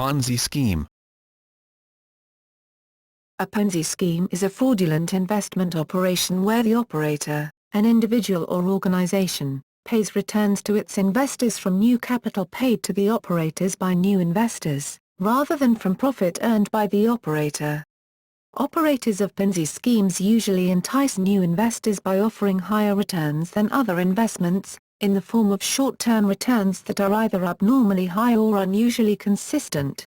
Ponzi scheme. A Ponzi scheme is a fraudulent investment operation where the operator, an individual or organization, pays returns to its investors from new capital paid to the operators by new investors, rather than from profit earned by the operator. Operators of Ponzi schemes usually entice new investors by offering higher returns than other investments, in the form of short-term returns that are either abnormally high or unusually consistent.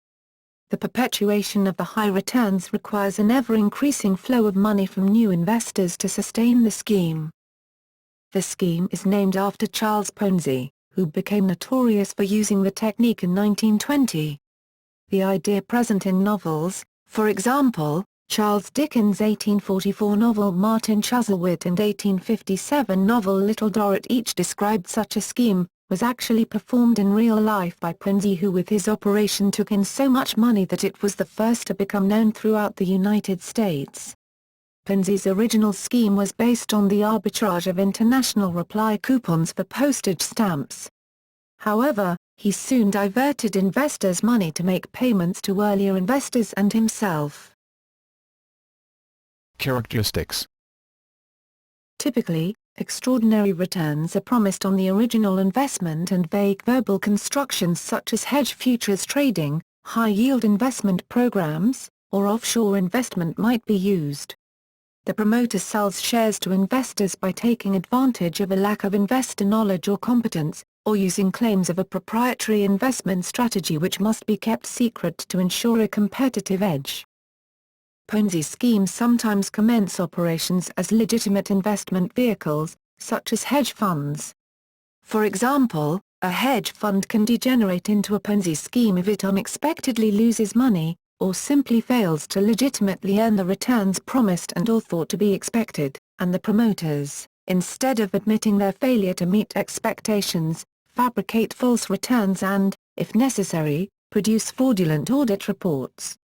The perpetuation of the high returns requires an ever-increasing flow of money from new investors to sustain the scheme. The scheme is named after Charles Ponzi, who became notorious for using the technique in 1920. The idea present in novels, for example, Charles Dickens' 1844 novel Martin Chuzzlewit and 1857 novel Little Dorrit each described such a scheme, was actually performed in real life by Ponzi, who with his operation took in so much money that it was the first to become known throughout the United States. Ponzi's original scheme was based on the arbitrage of international reply coupons for postage stamps. However, he soon diverted investors' money to make payments to earlier investors and himself. Characteristics. Typically, extraordinary returns are promised on the original investment, and vague verbal constructions such as hedge futures trading, high-yield investment programs, or offshore investment might be used. The promoter sells shares to investors by taking advantage of a lack of investor knowledge or competence, or using claims of a proprietary investment strategy which must be kept secret to ensure a competitive edge. Ponzi schemes sometimes commence operations as legitimate investment vehicles, such as hedge funds. For example, a hedge fund can degenerate into a Ponzi scheme if it unexpectedly loses money, or simply fails to legitimately earn the returns promised and or thought to be expected, and the promoters, instead of admitting their failure to meet expectations, fabricate false returns and, if necessary, produce fraudulent audit reports.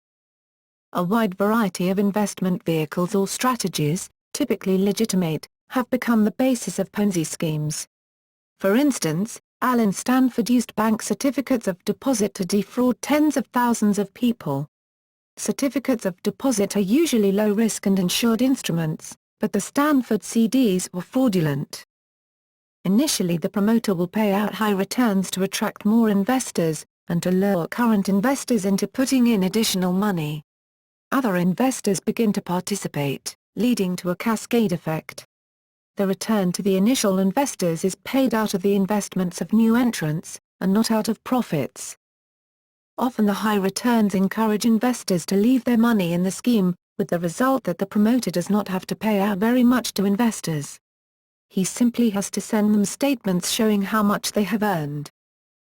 A wide variety of investment vehicles or strategies, typically legitimate, have become the basis of Ponzi schemes. For instance, Allen Stanford used bank certificates of deposit to defraud tens of thousands of people. Certificates of deposit are usually low-risk and insured instruments, but the Stanford CDs were fraudulent. Initially, the promoter will pay out high returns to attract more investors, and to lure current investors into putting in additional money. Other investors begin to participate, leading to a cascade effect. The return to the initial investors is paid out of the investments of new entrants, and not out of profits. Often the high returns encourage investors to leave their money in the scheme, with the result that the promoter does not have to pay out very much to investors. He simply has to send them statements showing how much they have earned.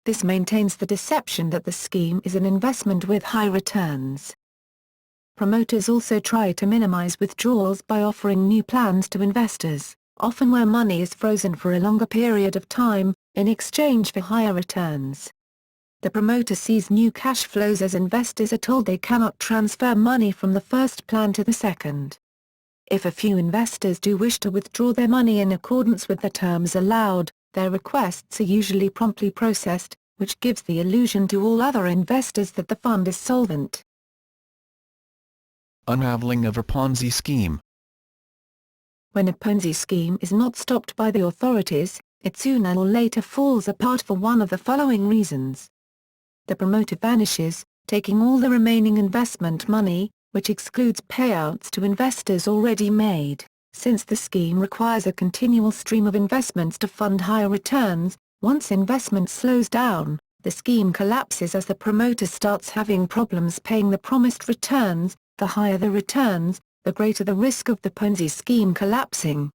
This maintains the deception that the scheme is an investment with high returns. Promoters also try to minimize withdrawals by offering new plans to investors, often where money is frozen for a longer period of time, in exchange for higher returns. The promoter sees new cash flows as investors are told they cannot transfer money from the first plan to the second. If a few investors do wish to withdraw their money in accordance with the terms allowed, their requests are usually promptly processed, which gives the illusion to all other investors that the fund is solvent. Unraveling of a Ponzi scheme. When a Ponzi scheme is not stopped by the authorities, it sooner or later falls apart for one of the following reasons. The promoter vanishes, taking all the remaining investment money, which excludes payouts to investors already made. Since the scheme requires a continual stream of investments to fund higher returns, once investment slows down, the scheme collapses as the promoter starts having problems paying the promised returns. The higher the returns, the greater the risk of the Ponzi scheme collapsing.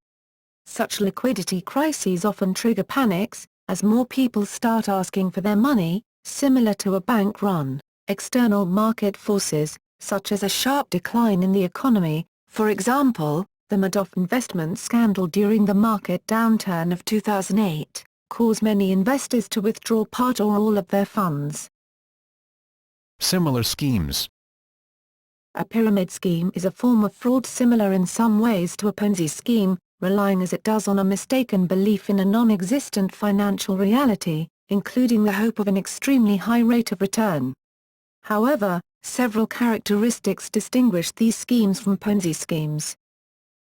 Such liquidity crises often trigger panics, as more people start asking for their money, similar to a bank run. External market forces, such as a sharp decline in the economy, for example, the Madoff investment scandal during the market downturn of 2008, cause many investors to withdraw part or all of their funds. Similar schemes. A pyramid scheme is a form of fraud similar in some ways to a Ponzi scheme, relying as it does on a mistaken belief in a non-existent financial reality, including the hope of an extremely high rate of return. However, several characteristics distinguish these schemes from Ponzi schemes.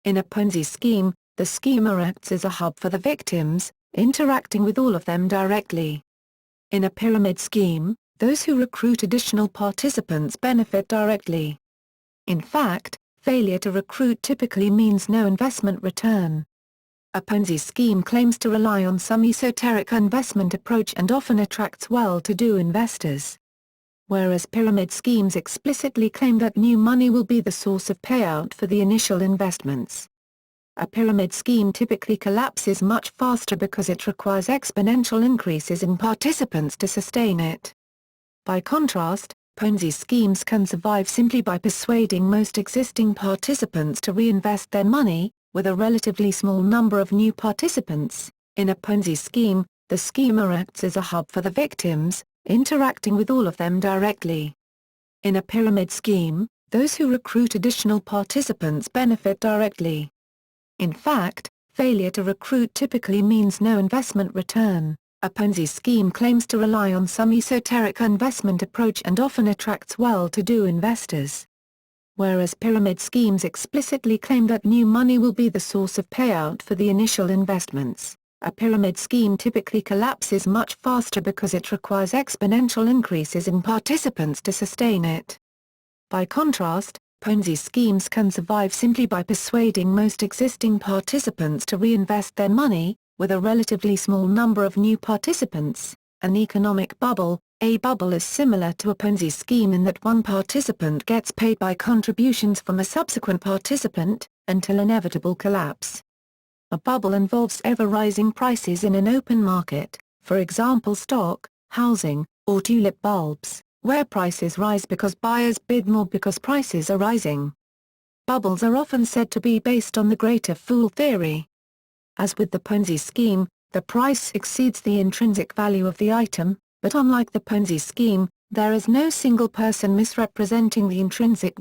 In a Ponzi scheme, the schemer acts as a hub for the victims, interacting with all of them directly. In a pyramid scheme, those who recruit additional participants benefit directly. In fact, failure to recruit typically means no investment return. A Ponzi scheme claims to rely on some esoteric investment approach and often attracts well-to-do investors. Whereas pyramid schemes explicitly claim that new money will be the source of payout for the initial investments. A pyramid scheme typically collapses much faster because it requires exponential increases in participants to sustain it. By contrast, Ponzi schemes can survive simply by persuading most existing participants to reinvest their money, with a relatively small number of new participants. In a Ponzi scheme, the schemer acts as a hub for the victims, interacting with all of them directly. In a pyramid scheme, those who recruit additional participants benefit directly. In fact, failure to recruit typically means no investment return. A Ponzi scheme claims to rely on some esoteric investment approach and often attracts well-to-do investors. Whereas pyramid schemes explicitly claim that new money will be the source of payout for the initial investments, a pyramid scheme typically collapses much faster because it requires exponential increases in participants to sustain it. By contrast, Ponzi schemes can survive simply by persuading most existing participants to reinvest their money, with a relatively small number of new participants. An economic bubble. A bubble is similar to a Ponzi scheme in that one participant gets paid by contributions from a subsequent participant, until inevitable collapse. A bubble involves ever-rising prices in an open market, for example stock, housing, or tulip bulbs, where prices rise because buyers bid more because prices are rising. Bubbles are often said to be based on the greater fool theory. As with the Ponzi scheme, the price exceeds the intrinsic value of the item, but unlike the Ponzi scheme, there is no single person misrepresenting the intrinsic